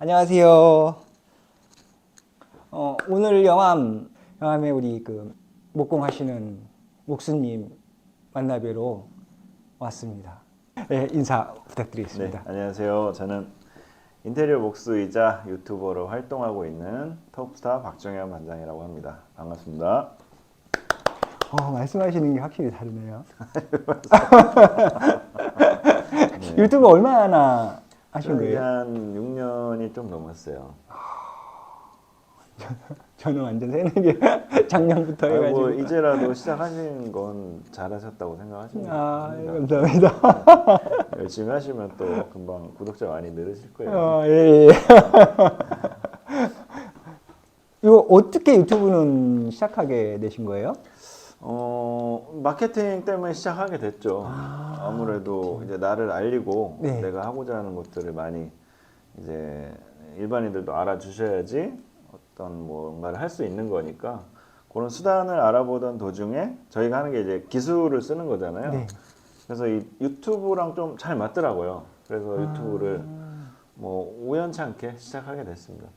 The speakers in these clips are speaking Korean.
안녕하세요. 오늘 영암에 우리 목공하시는 목수님 만나뵈러 왔습니다. 네, 인사 부탁드리겠습니다. 네, 안녕하세요. 저는 인테리어 목수이자 유튜버로 활동하고 있는 톱스타 박정현 반장이라고 합니다. 반갑습니다. 말씀하시는 게 확실히 다르네요. 유튜브 얼마나 하신 거예요? 한 6년이 좀 넘었어요. 저는 완전 새내기 작년부터 해가지고. 이제라도 시작하신 건 잘하셨다고 생각하십니다. 감사합니다. 열심히 하시면 또 금방 구독자 많이 늘으실 거예요. 예. 이거 어떻게 유튜브는 시작하게 되신 거예요? 마케팅 때문에 시작하게 됐죠. 아무래도 이제 나를 알리고 네. 내가 하고자 하는 것들을 많이 이제 일반인들도 알아주셔야지 어떤 뭔가를 할 수 있는 거니까 그런 수단을 알아보던 도중에 저희가 하는 게 이제 기술을 쓰는 거잖아요. 네. 그래서 이 유튜브랑 좀 잘 맞더라고요. 그래서 유튜브를 뭐 우연찮게 시작하게 됐습니다.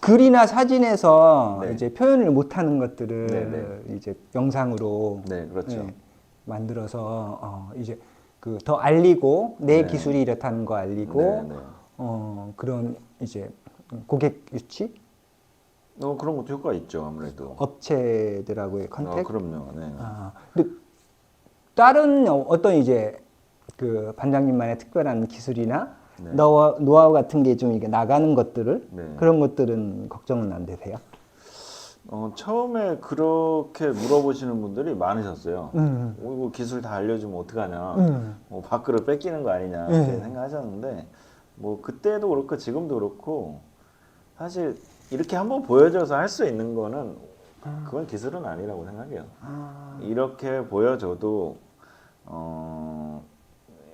글이나 사진에서 네. 이제 표현을 못하는 것들을 네. 이제 영상으로 네, 그렇죠. 만들어서 이제 더 알리고 내 네. 기술이 이렇다는 거 알리고 네. 그런 이제 고객 유치 그런 것도 효과가 있죠, 아무래도. 업체들하고의 컨택. 그럼요. 네. 근데 다른 어떤 이제 반장님만의 특별한 기술이나 네. 노하우 같은 게 좀 이게 나가는 것들을 네. 그런 것들은 걱정은 안 되세요? 처음에 그렇게 물어보시는 분들이 많으셨어요. 이거 기술 다 알려주면 어떡하냐. 뭐 밥그릇 뺏기는 거 아니냐 이렇게 생각하셨는데 뭐 그때도 그렇고 지금도 그렇고 사실 이렇게 한번 보여줘서 할 수 있는 거는 그건 기술은 아니라고 생각해요. 이렇게 보여줘도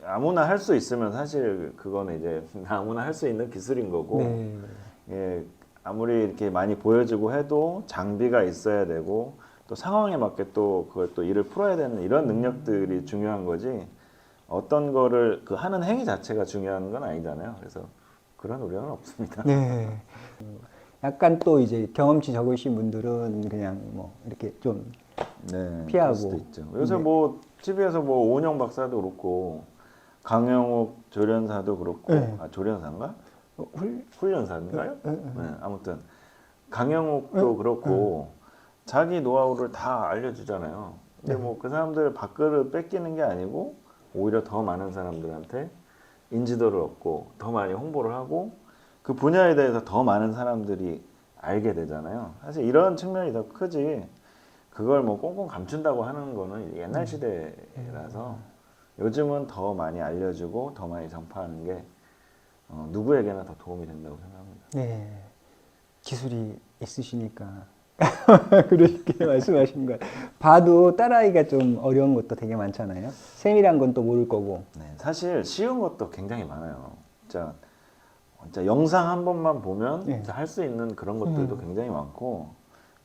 아무나 할 수 있으면 사실 그거는 이제 아무나 할 수 있는 기술인 거고 네. 예, 아무리 이렇게 많이 보여주고 해도 장비가 있어야 되고 또 상황에 맞게 또 그걸 또 일을 풀어야 되는 이런 능력들이 중요한 거지 어떤 거를 하는 행위 자체가 중요한 건 아니잖아요. 그래서 그런 우려는 없습니다. 네. 약간 또 이제 경험치 적으신 분들은 그냥 뭐 이렇게 좀 네, 피하고. 그럴 수도 있죠. 요새 네. 뭐 TV에서 뭐 오은영 박사도 그렇고 강영욱 조련사도 그렇고 네. 조련사인가? 훈련사인가요? 네. 아무튼 강영욱도 그렇고 자기 노하우를 다 알려주잖아요. 근데 뭐 그 사람들 밥그릇 뺏기는 게 아니고 오히려 더 많은 사람들한테 인지도를 얻고 더 많이 홍보를 하고 그 분야에 대해서 더 많은 사람들이 알게 되잖아요. 사실 이런 측면이 더 크지 그걸 뭐 꽁꽁 감춘다고 하는 거는 옛날 시대라서 요즘은 더 많이 알려주고 더 많이 전파하는 게 누구에게나 더 도움이 된다고 생각합니다. 네. 기술이 있으시니까 그렇게 말씀하시는 거예요. 봐도 따라하기가 좀 어려운 것도 되게 많잖아요. 세밀한 건 또 모를 거고. 네, 사실 쉬운 것도 굉장히 많아요. 진짜 영상 한 번만 보면 할 수 있는 그런 것들도 굉장히 많고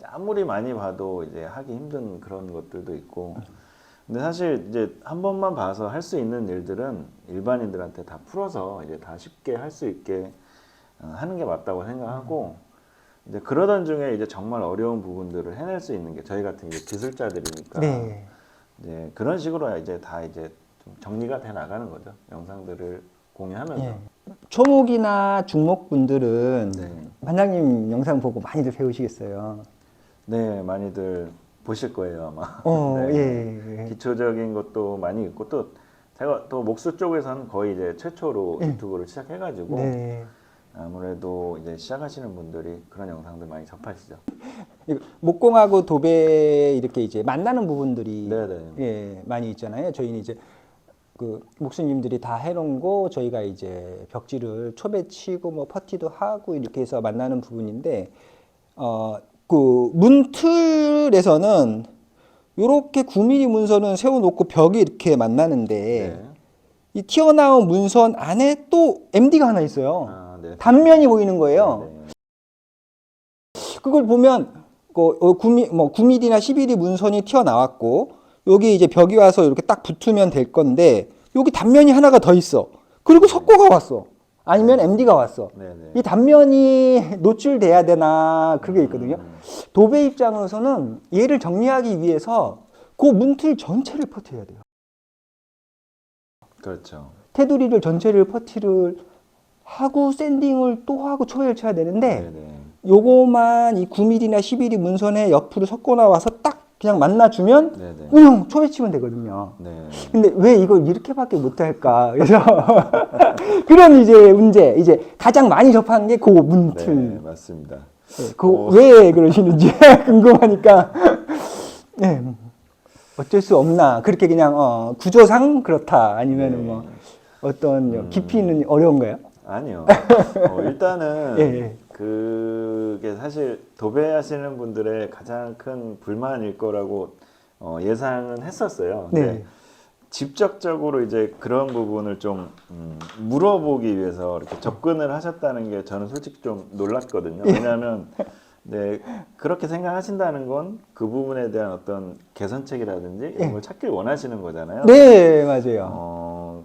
아무리 많이 봐도 이제 하기 힘든 그런 것들도 있고 근데 사실 이제 한 번만 봐서 할 수 있는 일들은 일반인들한테 다 풀어서 이제 다 쉽게 할 수 있게 하는 게 맞다고 생각하고 이제 그러던 중에 이제 정말 어려운 부분들을 해낼 수 있는 게 저희 같은 이제 기술자들이니까 네. 이제 그런 식으로 이제 다 이제 좀 정리가 돼 나가는 거죠. 영상들을 공유하면서. 예. 초목이나 중목분들은 네. 반장님 영상 보고 많이들 배우시겠어요. 네, 많이들 보실 거예요 아마. 예. 기초적인 것도 많이 있고 또 제가 또 목수 쪽에서는 거의 이제 최초로 유튜브를 시작해가지고 네. 아무래도 이제 시작하시는 분들이 그런 영상들 많이 접하시죠. 목공하고 도배 이렇게 이제 만나는 부분들이 네네. 많이 있잖아요. 저희는 이제 목수님들이 다 해놓은 거 저희가 이제 벽지를 초배 치고 뭐 퍼티도 하고 이렇게 해서 만나는 부분인데 문틀에서는 이렇게 9mm 문선은 세워놓고 벽이 이렇게 만나는데 이 튀어나온 문선 안에 또 MD가 하나 있어요. 네. 단면이 보이는 거예요. 그걸 보면 9mm나 11mm 문선이 튀어나왔고 여기 이제 벽이 와서 이렇게 딱 붙으면 될 건데 여기 단면이 하나가 더 있어. 그리고 석고가 왔어. 아니면 MD가 왔어. 네네. 이 단면이 노출돼야 되나 그게 있거든요. 도배 입장으로서는 얘를 정리하기 위해서 그 문틀 전체를 퍼트려야 돼요. 그렇죠. 테두리를 전체를 퍼트를 하고 샌딩을 또 하고 초회를 쳐야 되는데 네네. 요거만 이 9mm나 11mm 문선에 옆으로 섞고 나와서 딱 그냥 만나주면 네네. 그냥 초회 치면 되거든요. 네. 근데 왜 이걸 이렇게밖에 못할까? 그래서 그런 이제 문제, 이제 가장 많이 접한 게 그 네, 문틀. 맞습니다. 왜 그러시는지 궁금하니까. 네. 어쩔 수 없나? 그렇게 그냥 구조상 그렇다. 아니면 네. 뭐 어떤 깊이는 어려운가요? 아니요. 일단은 예, 예. 그게 사실 도배하시는 분들의 가장 큰 불만일 거라고 예상은 했었어요. 근데 네. 직접적으로 이제 그런 부분을 좀 물어보기 위해서 이렇게 접근을 하셨다는 게 저는 솔직히 좀 놀랐거든요. 왜냐하면 네, 그렇게 생각하신다는 건 그 부분에 대한 어떤 개선책이라든지 이런 걸 찾길 원하시는 거잖아요. 네, 맞아요.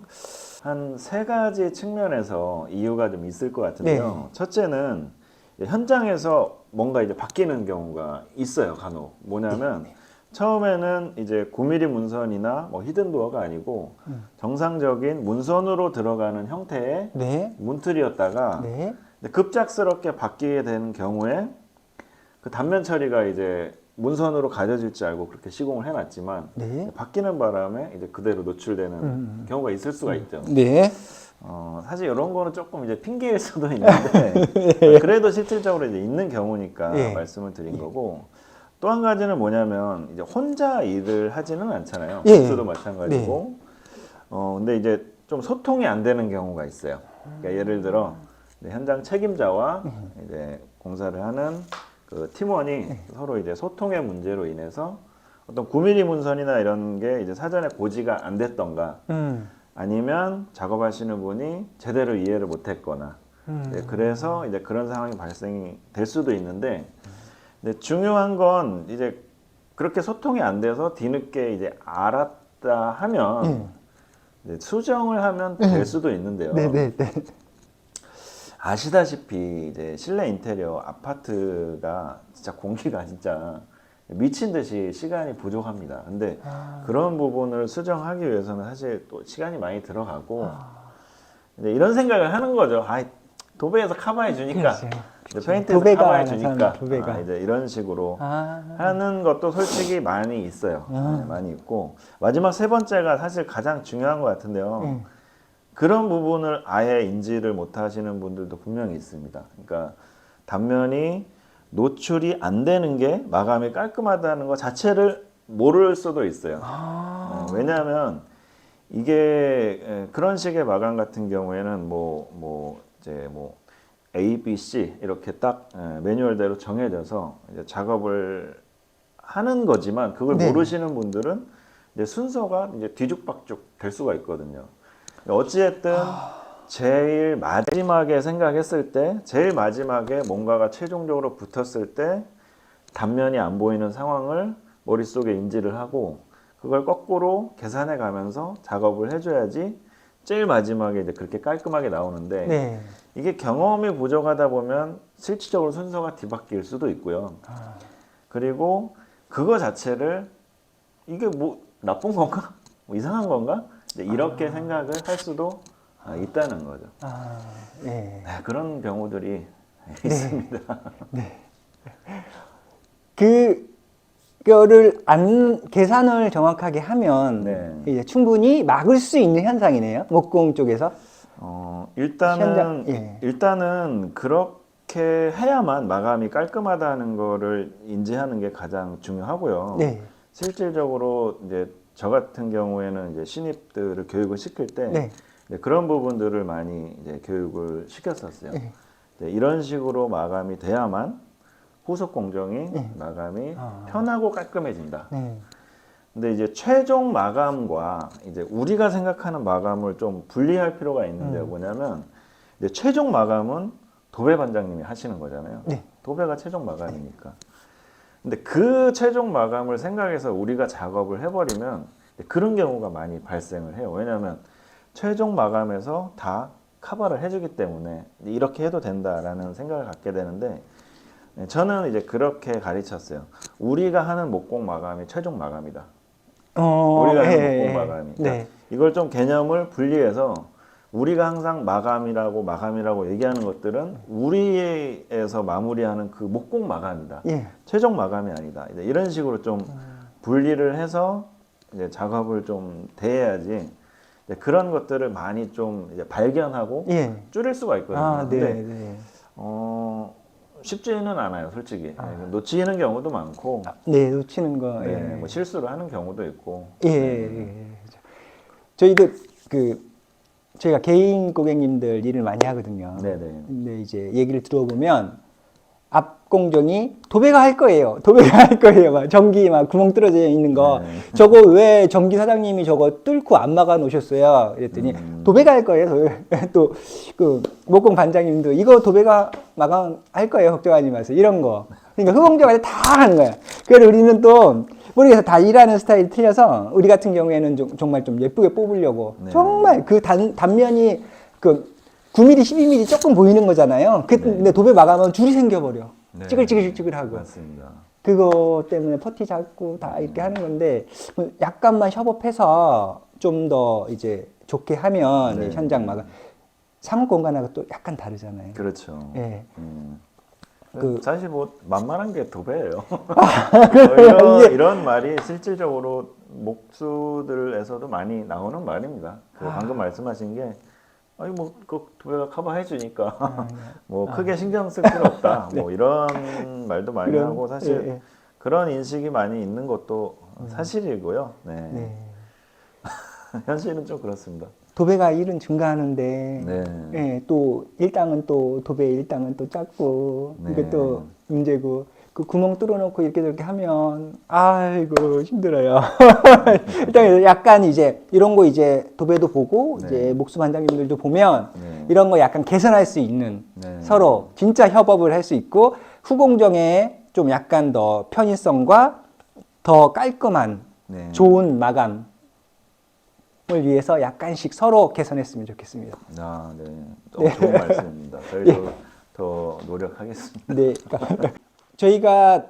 한 세 가지 측면에서 이유가 좀 있을 것 같은데요. 네. 첫째는 현장에서 뭔가 이제 바뀌는 경우가 있어요, 간혹. 뭐냐면 처음에는 이제 9mm 문선이나 뭐 히든도어가 아니고 정상적인 문선으로 들어가는 형태의 네. 문틀이었다가 네. 급작스럽게 바뀌게 되는 경우에 그 단면 처리가 이제 문선으로 가려질 줄 알고 그렇게 시공을 해놨지만 네. 바뀌는 바람에 이제 그대로 노출되는 경우가 있을 수가 있죠. 네. 사실 이런 거는 조금 이제 핑계일 수도 있는데 그래도 실질적으로 이제 있는 경우니까 예. 말씀을 드린 거고 또 한 가지는 뭐냐면 이제 혼자 일을 하지는 않잖아요. 예. 부스도 마찬가지고 근데 이제 좀 소통이 안 되는 경우가 있어요. 그러니까 예를 들어 이제 현장 책임자와 이제 공사를 하는 그 팀원이 서로 이제 소통의 문제로 인해서 어떤 9mm 문선이나 이런 게 이제 사전에 고지가 안 됐던가 아니면 작업하시는 분이 제대로 이해를 못했거나 그래서 이제 그런 상황이 발생이 될 수도 있는데 근데 중요한 건 이제 그렇게 소통이 안 돼서 뒤늦게 이제 알았다 하면 이제 수정을 하면 될 수도 있는데요. 네, 네, 네. 아시다시피 이제 실내 인테리어 아파트가 진짜 공기가 진짜 미친 듯이 시간이 부족합니다. 근데 그런 부분을 수정하기 위해서는 사실 또 시간이 많이 들어가고 이제 이런 생각을 하는 거죠. 도배에서 커버해 주니까 페인트에서 도배가 커버해 주니까 나타나는 도배가. 이제 이런 식으로 하는 것도 솔직히 많이 있어요. 네, 많이 있고 마지막 세 번째가 사실 가장 중요한 것 같은데요. 그런 부분을 아예 인지를 못 하시는 분들도 분명히 있습니다. 그러니까 단면이 노출이 안 되는 게 마감이 깔끔하다는 것 자체를 모를 수도 있어요. 왜냐하면 이게 그런 식의 마감 같은 경우에는 이제 A, B, C 이렇게 딱 매뉴얼대로 정해져서 이제 작업을 하는 거지만 그걸 네. 모르시는 분들은 이제 순서가 이제 뒤죽박죽 될 수가 있거든요. 어찌됐든 제일 마지막에 생각했을 때 제일 마지막에 뭔가가 최종적으로 붙었을 때 단면이 안 보이는 상황을 머릿속에 인지를 하고 그걸 거꾸로 계산해 가면서 작업을 해줘야지 제일 마지막에 이제 그렇게 깔끔하게 나오는데 네. 이게 경험이 부족하다 보면 실질적으로 순서가 뒤바뀔 수도 있고요. 그리고 그거 자체를 이게 뭐 나쁜 건가? 뭐 이상한 건가? 이제 이렇게 생각을 할 수도 있다는 거죠. 네. 네, 그런 경우들이 있습니다. 그거를 계산을 정확하게 하면 네. 이제 충분히 막을 수 있는 현상이네요. 목공 쪽에서. 일단은 예. 일단은 그렇게 해야만 마감이 깔끔하다는 거를 인지하는 게 가장 중요하고요. 네. 실질적으로 이제 저 같은 경우에는 이제 신입들을 교육을 시킬 때 네. 이제 그런 부분들을 많이 이제 교육을 시켰었어요. 네. 이제 이런 식으로 마감이 돼야만 후속 공정이 마감이 편하고 깔끔해진다. 네. 근데 이제 최종 마감과 이제 우리가 생각하는 마감을 좀 분리할 필요가 있는데 뭐냐면 이제 최종 마감은 도배 반장님이 하시는 거잖아요. 네. 도배가 최종 마감이니까. 근데 그 최종 마감을 생각해서 우리가 작업을 해버리면 그런 경우가 많이 발생을 해요. 왜냐하면 최종 마감에서 다 커버를 해주기 때문에 이렇게 해도 된다라는 생각을 갖게 되는데 저는 이제 그렇게 가르쳤어요. 우리가 하는 목공 마감이 최종 마감이다. 우리가 하는 목공 마감이. 그러니까 네. 이걸 좀 개념을 분리해서 우리가 항상 마감이라고 얘기하는 것들은 우리에서 마무리하는 그 목공 마감이다. 예. 최종 마감이 아니다. 이제 이런 식으로 좀 분리를 해서 이제 작업을 좀 대해야지 이제 그런 것들을 많이 좀 이제 발견하고 예. 줄일 수가 있거든요. 아, 네, 근데 네. 쉽지는 않아요, 솔직히. 놓치는 경우도 많고, 네, 놓치는 거. 네, 예. 뭐 실수를 하는 경우도 있고. 예, 예. 저희도 저희가 개인 고객님들 일을 많이 하거든요. 네네. 근데 이제 얘기를 들어보면 앞 공정이 도배가 할 거예요. 도배가 할 거예요. 막 전기 막 구멍 뚫어져 있는 거. 네. 저거 왜 전기 사장님이 저거 뚫고 안 막아 놓으셨어요? 그랬더니 도배가 할 거예요. 또 그 목공 반장님도 이거 도배가 마감할 거예요. 걱정하지 마세요. 이런 거. 그러니까 후공정한테 다 하는 거야. 그래서 우리는 또 모르겠어. 다 일하는 스타일이 틀려서 우리 같은 경우에는 정말 좀 예쁘게 뽑으려고 네. 정말 그 단면이 그 9mm, 12mm 조금 보이는 거잖아요. 근데 도배 마감은 줄이 생겨버려. 네. 찌글찌글찌글하고. 맞습니다. 그거 때문에 퍼티 잡고 다 이렇게 하는 건데 뭐 약간만 협업해서 좀 더 이제 좋게 하면 네. 이 현장 마감 사무 공간하고 또 약간 다르잖아요. 그렇죠. 예. 그 사실 뭐 만만한 게 도배예요. 이게- 이런 말이 실질적으로 목수들에서도 많이 나오는 말입니다. 방금 말씀하신 게 아니 뭐그 도배가 커버해 주니까 뭐 크게 신경 쓸 필요 없다. 뭐 이런 말도 많이 그런- 하고 사실 예, 예. 그런 인식이 많이 있는 것도 사실이고요. 네. 네. 현실은 좀 그렇습니다. 도배가 일은 증가하는데 네. 예, 또 일당은 또 도배 일당은 또 작고 네. 이게 또 문제고 그 구멍 뚫어놓고 이렇게 저렇게 하면 아이고 힘들어요. 일단 약간 이제 이런 거 이제 도배도 보고 네. 이제 목수 반장님들도 보면 네. 이런 거 약간 개선할 수 있는 네. 서로 진짜 협업을 할 수 있고 후공정에 좀 약간 더 편의성과 더 깔끔한 네. 좋은 마감을 위해서 약간씩 서로 개선했으면 좋겠습니다. 아, 네. 너무 좋은 말씀입니다. 저희도 더 노력하겠습니다. 네. 저희가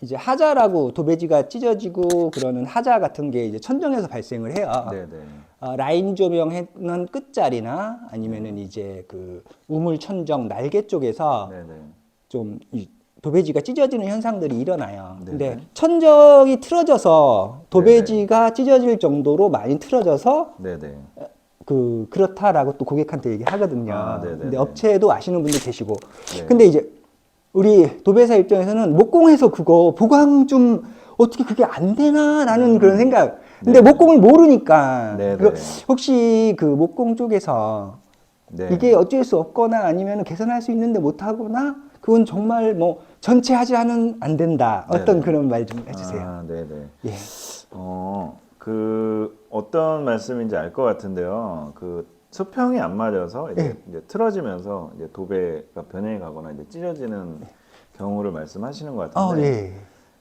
이제 하자라고 도배지가 찢어지고 그러는 하자 같은 게 이제 천정에서 발생을 해요. 네, 네. 라인 조명하는 끝자리나 아니면은 이제 그 우물 천정 날개 쪽에서 네, 네. 좀 이 도배지가 찢어지는 현상들이 일어나요. 네네. 근데 천정이 틀어져서 도배지가 찢어질 정도로 많이 틀어져서 네, 네. 그렇다라고 또 고객한테 얘기하거든요. 아, 네네네. 근데 업체에도 아시는 분들 계시고. 네. 근데 이제 우리 도배사 입장에서는 목공해서 그거 보강 좀 어떻게 그게 안 되나라는 그런 생각. 근데 네네. 목공을 모르니까. 네네. 그 혹시 그 목공 쪽에서 네. 이게 어쩔 수 없거나 아니면 개선할 수 있는데 못 하거나 그건 정말 뭐 전체 하자는 안 된다. 어떤 네네. 그런 말 좀 해주세요. 아, 네, 네. 예. 그 어떤 말씀인지 알 것 같은데요. 그 수평이 안 맞아서 이제 틀어지면서 이제 도배가 변형이 가거나 이제 찢어지는 경우를 말씀하시는 것 같은데 예.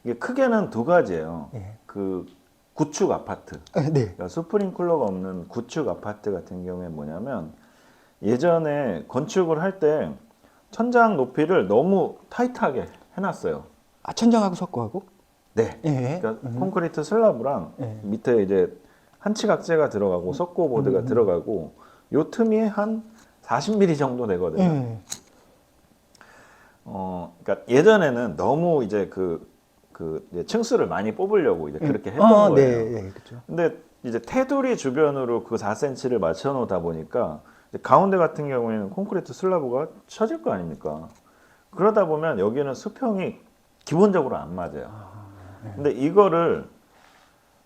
이게 크게는 두 가지예요. 예. 그 구축 아파트. 네. 그러니까 스프링클러가 없는 구축 아파트 같은 경우에 뭐냐면 예전에 건축을 할 때 천장 높이를 너무 타이트하게 해놨어요. 아, 천정하고 석고하고? 네. 예. 그러니까 콘크리트 슬라브랑 예. 밑에 이제 한치각재가 들어가고 석고 보드가 들어가고 요 틈이 한 40mm 정도 되거든요. 예. 그러니까 예전에는 너무 이제 이제 층수를 많이 뽑으려고 이제 그렇게 했던 거예요. 네, 네, 그렇죠. 근데 이제 테두리 주변으로 그 4cm를 맞춰 놓다 보니까 이제 가운데 같은 경우에는 콘크리트 슬라브가 쳐질 거 아닙니까? 그러다 보면 여기는 수평이 기본적으로 안 맞아요. 근데 이거를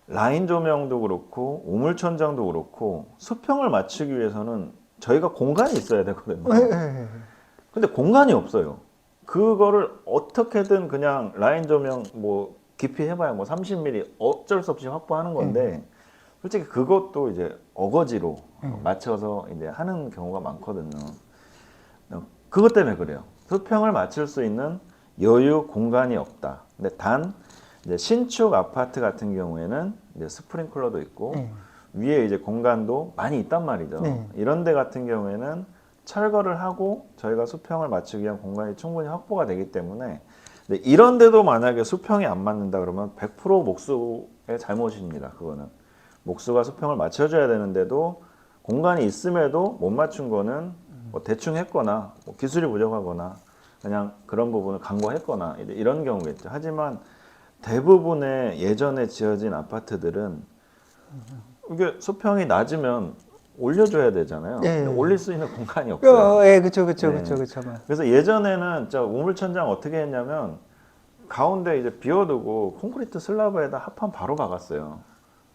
라인 조명도 그렇고 우물 천장도 그렇고 수평을 맞추기 위해서는 저희가 공간이 있어야 되거든요. 예. 근데 공간이 없어요. 그거를 어떻게든 그냥 라인 조명 뭐 깊이 해봐야 뭐 30mm 어쩔 수 없이 확보하는 건데 솔직히 그것도 이제 어거지로 맞춰서 이제 하는 경우가 많거든요. 그것 때문에 그래요. 수평을 맞출 수 있는 여유 공간이 없다. 근데 단 이제 신축 아파트 같은 경우에는 이제 스프링클러도 있고 위에 이제 공간도 많이 있단 말이죠. 네. 이런 데 같은 경우에는 철거를 하고 저희가 수평을 맞추기 위한 공간이 충분히 확보가 되기 때문에, 근데 이런 데도 만약에 수평이 안 맞는다 그러면 100% 목수의 잘못입니다. 그거는 목수가 수평을 맞춰줘야 되는데도 공간이 있음에도 못 맞춘 거는 뭐 대충 했거나 뭐 기술이 부족하거나 그냥 그런 부분을 간과했거나 이런 경우겠죠. 하지만 대부분의 예전에 지어진 아파트들은 이게 수평이 낮으면 올려줘야 되잖아요. 예. 근데 올릴 수 있는 공간이 없어요. 예, 그쵸. 네. 그래서 예전에는 저 우물천장 어떻게 했냐면 가운데 이제 비워두고 콘크리트 슬라브에다 합판 바로 박았어요.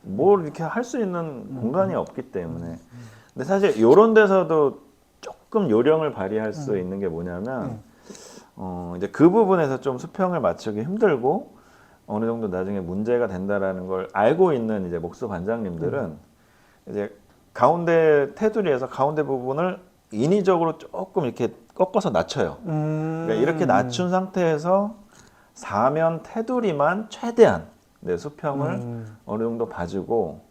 뭘 이렇게 할 수 있는 공간이 없기 때문에. 근데 사실 이런 데서도 조금 요령을 발휘할 수 있는 게 뭐냐면 이제 그 부분에서 좀 수평을 맞추기 힘들고 어느 정도 나중에 문제가 된다라는 걸 알고 있는 이제 목수 관장님들은 이제 가운데 테두리에서 가운데 부분을 인위적으로 조금 이렇게 꺾어서 낮춰요. 그러니까 이렇게 낮춘 상태에서 사면 테두리만 최대한 수평을 어느 정도 봐주고,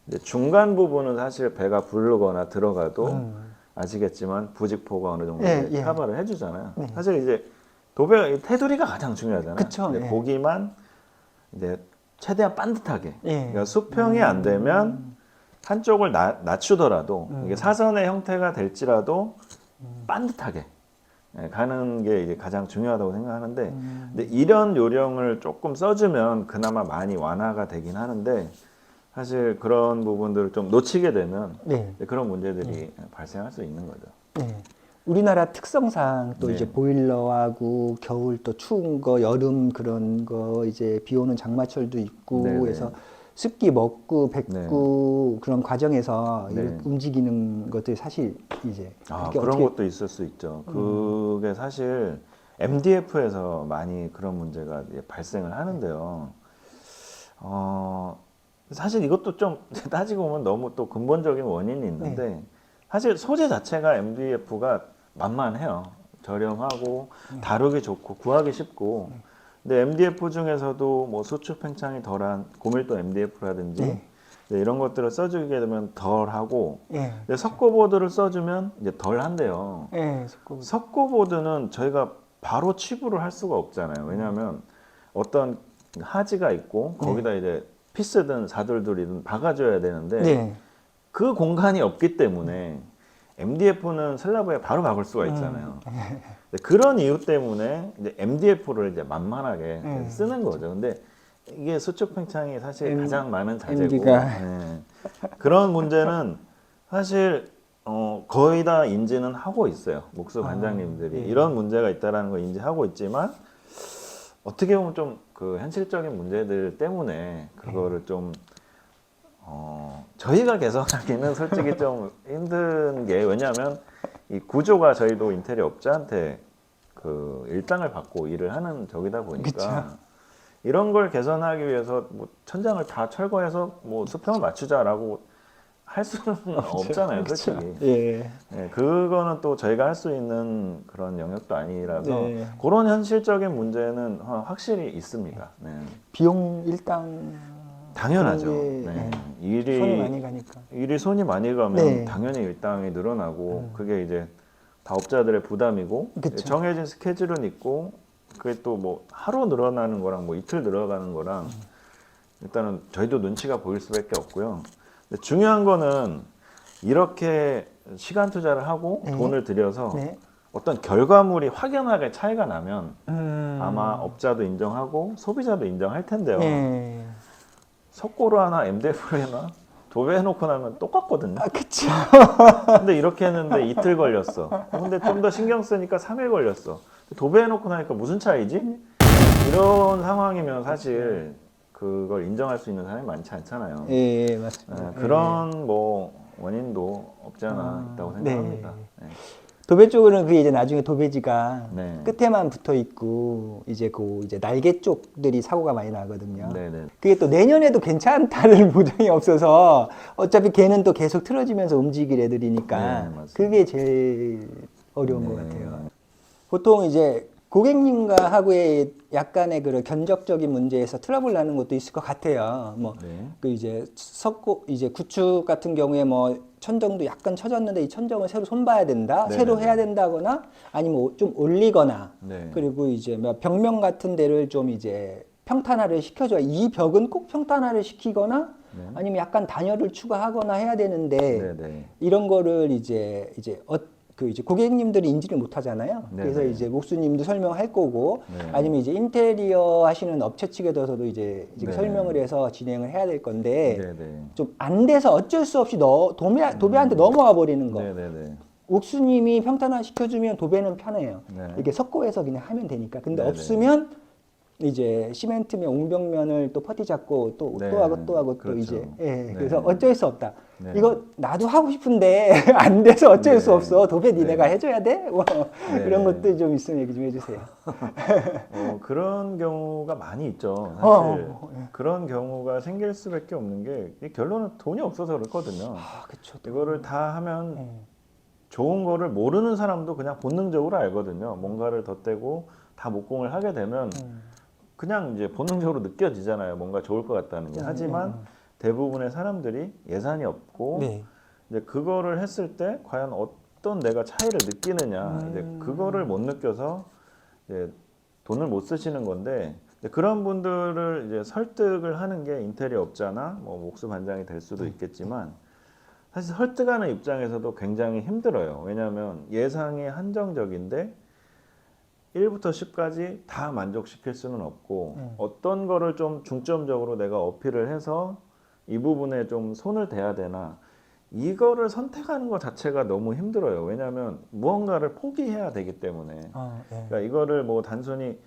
이제 중간 부분은 사실 배가 부르거나 들어가도 아시겠지만 부직포가 어느 정도 예, 이제 예. 커버를 해주잖아요. 사실 이제 도배 테두리가 가장 중요하잖아요. 그쵸, 근데 예. 거기만 이제 최대한 반듯하게. 예. 그러니까 수평이 안 되면 한쪽을 낮추더라도 이게 사선의 형태가 될지라도 반듯하게 가는 게 이제 가장 중요하다고 생각하는데, 근데 이런 요령을 조금 써주면 그나마 많이 완화가 되긴 하는데, 사실 그런 부분들을 좀 놓치게 되면 네. 그런 문제들이 발생할 수 있는 거죠. 네. 우리나라 특성상 또 네. 이제 보일러하고 겨울 또 추운 거, 여름 그런 거 이제 비 오는 장마철도 있고 네네. 해서 습기 먹고 뱉고 그런 과정에서 네. 이렇게 움직이는 것들이 사실 이제 그게 그런 어떻게 것도 있을 수 있죠. 그게 사실 MDF에서 많이 그런 문제가 이제 발생을 하는데요. 사실 이것도 좀 따지고 보면 너무 또 근본적인 원인이 있는데, 사실 소재 자체가 MDF가 만만해요. 저렴하고 다루기 좋고 구하기 쉽고. 근데 MDF 중에서도 뭐 수축 팽창이 덜한 고밀도 MDF라든지 네. 이런 것들을 써주게 되면 덜하고, 예. 근데 석고보드를 써주면 이제 덜한데요. 예, 석고보드는 저희가 바로 치부를 할 수가 없잖아요. 왜냐하면 어떤 하지가 있고 거기다 이제 피스든 사돌돌이든 박아줘야 되는데 네. 그 공간이 없기 때문에 MDF는 슬라브에 바로 박을 수가 있잖아요. 근데 그런 이유 때문에 이제 MDF를 이제 만만하게 쓰는 거죠. 근데 이게 수축 팽창이 사실 가장 많은 자재고, MD가. 그런 문제는 사실 거의 다 인지는 하고 있어요. 목수 관장님들이 이런 문제가 있다라는 걸 인지하고 있지만, 어떻게 보면 좀 그 현실적인 문제들 때문에 그거를 좀 저희가 개선하기는 솔직히 좀 힘든 게, 왜냐하면 이 구조가 저희도 인테리어 업자한테 그 일당을 받고 일을 하는 적이다 보니까 그쵸. 이런 걸 개선하기 위해서 뭐 천장을 다 철거해서 뭐 수평을 맞추자라고 할 수는 없잖아요, 솔직히. 예. 네, 그거는 또 저희가 할 수 있는 그런 영역도 아니라서 네. 그런 현실적인 문제는 확실히 있습니다. 네. 비용 일당 당연하죠. 그런 게, 네. 손이 많이 가니까. 일이 손이 많이 가면 네. 당연히 일당이 늘어나고 그게 이제 다 업자들의 부담이고, 그쵸. 정해진 스케줄은 있고, 그게 또 뭐 하루 늘어나는 거랑 뭐 이틀 늘어가는 거랑 일단은 저희도 눈치가 보일 수밖에 없고요. 근데 중요한 거는 이렇게 시간 투자를 하고 네. 돈을 들여서 네. 어떤 결과물이 확연하게 차이가 나면 아마 음. 업자도 인정하고 소비자도 인정할 텐데요. 네. 석고로 하나 MDF로 하나 도배해놓고 나면 똑같거든요. 아, 그쵸. 근데 이렇게 했는데 이틀 걸렸어. 근데 좀 더 신경 쓰니까 3일 걸렸어. 도배해놓고 나니까 무슨 차이지? 이런 상황이면 사실 그걸 인정할 수 있는 사람이 많지 않잖아요. 예, 맞습니다. 그런 뭐 원인도 없지 않아 있다고 생각합니다. 네. 도배 쪽은 그게 이제 나중에 도배지가 네. 끝에만 붙어 있고 이제 그 이제 날개 쪽들이 사고가 많이 나거든요. 네네. 그게 또 내년에도 괜찮다는 보장이 없어서 어차피 걔는 또 계속 틀어지면서 움직일 애들이니까 네, 맞습니다. 그게 제일 어려운 것 네. 같아요. 보통 이제 고객님과 하고의 약간의 그런 견적적인 문제에서 트러블 나는 것도 있을 것 같아요. 뭐 네. 그 이제 이제 구축 같은 경우에 뭐 천정도 약간 쳐졌는데 이 천정을 새로 손봐야 된다, 네네네. 새로 해야 된다거나 아니면 좀 올리거나 네. 그리고 이제 뭐 벽면 같은 데를 좀 이제 평탄화를 시켜줘야 이 벽은 꼭 평탄화를 시키거나 네. 아니면 약간 단열을 추가하거나 해야 되는데 네네. 이런 거를 이제 그 이제 고객님들이 인지를 못 하잖아요. 그래서 네네. 이제 목수님도 설명할 거고 네. 아니면 이제 인테리어 하시는 업체 측에서도 이제 네. 설명을 해서 진행을 해야 될 건데 네네. 좀 안 돼서 어쩔 수 없이 도배한테 넘어와 버리는 거. 네네네. 옥수님이 평탄화 시켜주면 도배는 편해요. 네. 이게 석고해서 그냥 하면 되니까. 근데 네네. 없으면 이제 시멘트면 옹벽면을 또 퍼티 잡고 또 네. 하고 또 하고 또 그렇죠. 이제 네. 그래서 어쩔 수 없다. 네. 이거 나도 하고 싶은데 안 돼서 어쩔 수 네. 없어. 도배 네. 니네가 해줘야 돼? 뭐 네. 이런 것들 좀 있으면 얘기 좀 해주세요. 그런 경우가 많이 있죠. 사실 예. 그런 경우가 생길 수밖에 없는 게 이 결론은 돈이 없어서 그렇거든요. 아, 그쵸. 이거를 다 하면 예. 좋은 거를 모르는 사람도 그냥 본능적으로 알거든요. 뭔가를 덧대고 다 목공을 하게 되면 그냥 이제 본능적으로 느껴지잖아요. 뭔가 좋을 것 같다는 게. 하지만 대부분의 사람들이 예산이 없고 네. 이제 그거를 했을 때 과연 어떤 내가 차이를 느끼느냐 이제 그거를 못 느껴서 이제 돈을 못 쓰시는 건데 이제 그런 분들을 이제 설득을 하는 게 인테리어 업자나 뭐 목수 반장이 될 수도 있겠지만 사실 설득하는 입장에서도 굉장히 힘들어요. 왜냐하면 예상이 한정적인데 1부터 10까지 다 만족시킬 수는 없고 어떤 거를 좀 중점적으로 내가 어필을 해서 이 부분에 좀 손을 대야 되나 이거를 선택하는 것 자체가 너무 힘들어요. 왜냐하면 무언가를 포기해야 되기 때문에 예. 그러니까 이거를 뭐 단순히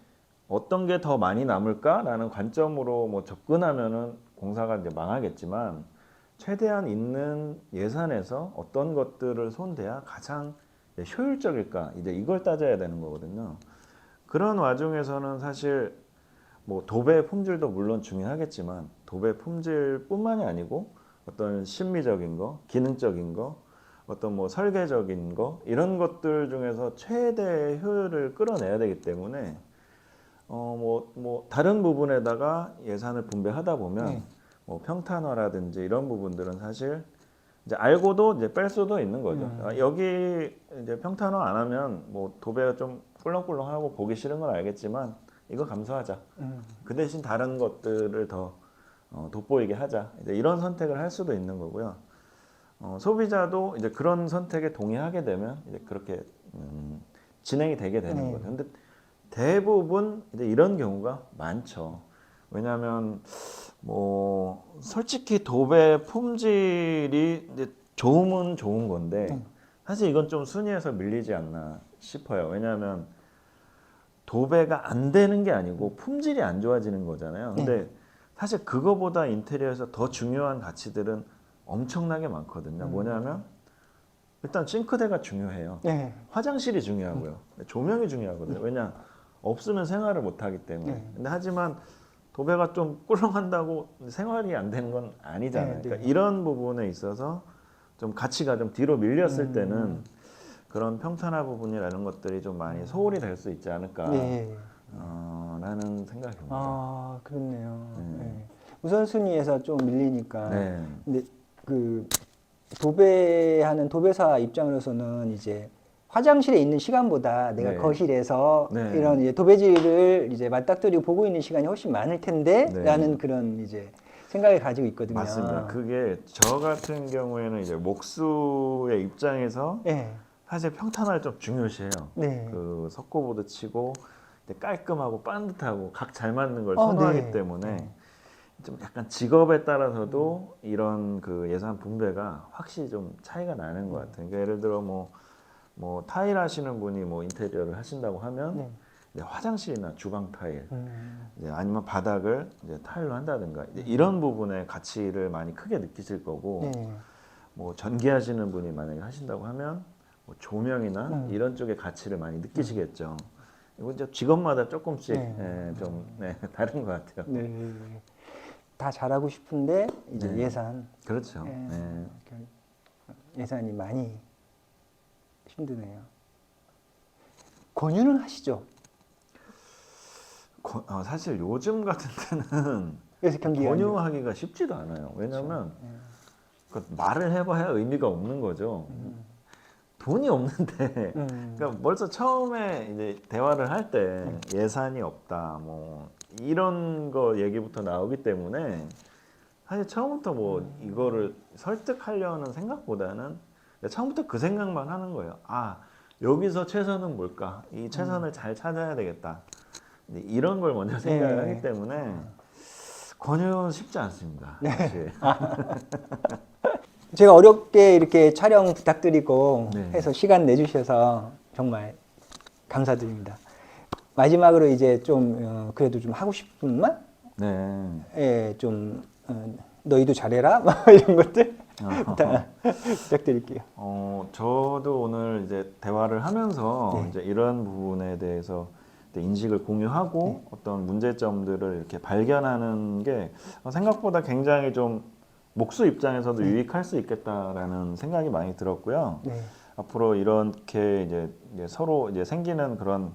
어떤 게 더 많이 남을까라는 관점으로 뭐 접근하면은 공사가 이제 망하겠지만 최대한 있는 예산에서 어떤 것들을 손대야 가장 효율적일까 이제 이걸 따져야 되는 거거든요. 그런 와중에서는 사실 뭐 도배 품질도 물론 중요하겠지만 도배 품질뿐만이 아니고 어떤 심미적인 거, 기능적인 거, 어떤 뭐 설계적인 거 이런 것들 중에서 최대 효율을 끌어내야 되기 때문에 뭐 다른 부분에다가 예산을 분배하다 보면 뭐 평탄화라든지 이런 부분들은 사실 이제 알고도 이제 뺄 수도 있는 거죠. 여기 이제 평탄화 안 하면 뭐 도배가 좀 꿀렁꿀렁하고 보기 싫은 건 알겠지만 이거 감수하자. 그 대신 다른 것들을 더 돋보이게 하자. 이제 이런 선택을 할 수도 있는 거고요. 소비자도 이제 그런 선택에 동의하게 되면 이제 그렇게 진행이 되게 되는 거죠. 근데 대부분 이제 이런 경우가 많죠. 왜냐하면 뭐 솔직히 도배 품질이 이제 좋으면 좋은 건데 사실 이건 좀 순위에서 밀리지 않나 싶어요. 왜냐하면 도배가 안 되는 게 아니고 품질이 안 좋아지는 거잖아요. 근데 사실 그거보다 인테리어에서 더 중요한 가치들은 엄청나게 많거든요. 뭐냐면 일단 싱크대가 중요해요. 네. 화장실이 중요하고요. 조명이 중요하거든요. 왜냐 없으면 생활을 못 하기 때문에. 근데 하지만 도배가 좀 꿀렁한다고 생활이 안 되는 건 아니잖아요. 그러니까 이런 부분에 있어서 좀 가치가 좀 뒤로 밀렸을 때는 그런 평탄화 부분이라는 것들이 좀 많이 소홀히 될 수 있지 않을까 라는 생각이 듭니다. 아, 그렇네요. 네. 우선순위에서 좀 밀리니까. 네. 근데 그 도배하는 도배사 입장으로서는 이제 화장실에 있는 시간보다 내가 네. 거실에서 네. 이런 이제 도배지를 이제 맞닥뜨리고 보고 있는 시간이 훨씬 많을 텐데 네. 라는 그런 이제 생각을 가지고 있거든요. 맞습니다. 그게 저 같은 경우에는 이제 목수의 입장에서 네. 사실 평탄화를 좀 중요시해요. 네. 그 석고보드 치고 이제 깔끔하고 반듯하고 각 잘 맞는 걸 선호하기 네. 때문에 좀 약간 직업에 따라서도 이런 그 예산 분배가 확실히 좀 차이가 나는 것 같아요. 그러니까 예를 들어 뭐 타일 하시는 분이 뭐 인테리어를 하신다고 하면 이제 화장실이나 주방 타일, 이제 아니면 바닥을 이제 타일로 한다든가 이제 이런 부분의 가치를 많이 크게 느끼실 거고 뭐 전기하시는 분이 만약에 하신다고 하면 뭐 조명이나 이런 쪽의 가치를 많이 느끼시겠죠. 이건 이제 직업마다 조금씩 좀 다른 것 같아요. 네. 다 잘하고 싶은데 이제 예산. 그렇죠. 네. 예산이 많이 힘드네요. 권유는 하시죠. 사실 요즘 같은 때는 그래서 경기가 안 돼요. 권유하기가 쉽지도 않아요. 왜냐하면 그 말을 해봐야 의미가 없는 거죠. 돈이 없는데, 그러니까 벌써 처음에 이제 대화를 할 때 예산이 없다, 뭐 이런 거 얘기부터 나오기 때문에 사실 처음부터 뭐 이거를 설득하려는 생각보다는 처음부터 그 생각만 하는 거예요. 아, 여기서 최선은 뭘까? 이 최선을 잘 찾아야 되겠다. 이제 이런 걸 먼저 생각을 하기 때문에 권유는 쉽지 않습니다. 사실. 제가 어렵게 이렇게 촬영 부탁드리고 네. 해서 시간 내주셔서 정말 감사드립니다. 마지막으로 이제 좀 그래도 좀 하고 싶은 말? 네. 예, 좀 너희도 잘해라 뭐 이런 것들 다 부탁드릴게요. 저도 오늘 이제 대화를 하면서 네. 이제 이런 부분에 대해서 인식을 공유하고 어떤 문제점들을 이렇게 발견하는 게 생각보다 굉장히 좀 목수 입장에서도 유익할 수 있겠다라는 생각이 많이 들었고요. 네. 앞으로 이렇게 이제 서로 이제 생기는 그런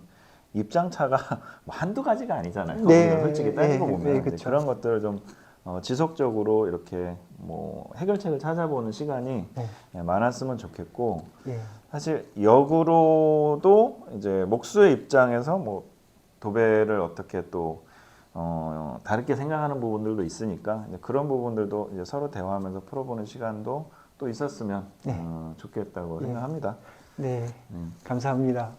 입장 차가 뭐 한두 가지가 아니잖아요. 네, 우리가 솔직히 따지고 네, 보면 네, 이제 그쵸. 그런 것들을 좀 지속적으로 이렇게 뭐 해결책을 찾아보는 시간이 많았으면 좋겠고 예. 사실 역으로도 이제 목수의 입장에서 뭐 도배를 어떻게 또 다르게 생각하는 부분들도 있으니까 이제 그런 부분들도 이제 서로 대화하면서 풀어보는 시간도 또 있었으면 좋겠다고 생각합니다. 네. 감사합니다.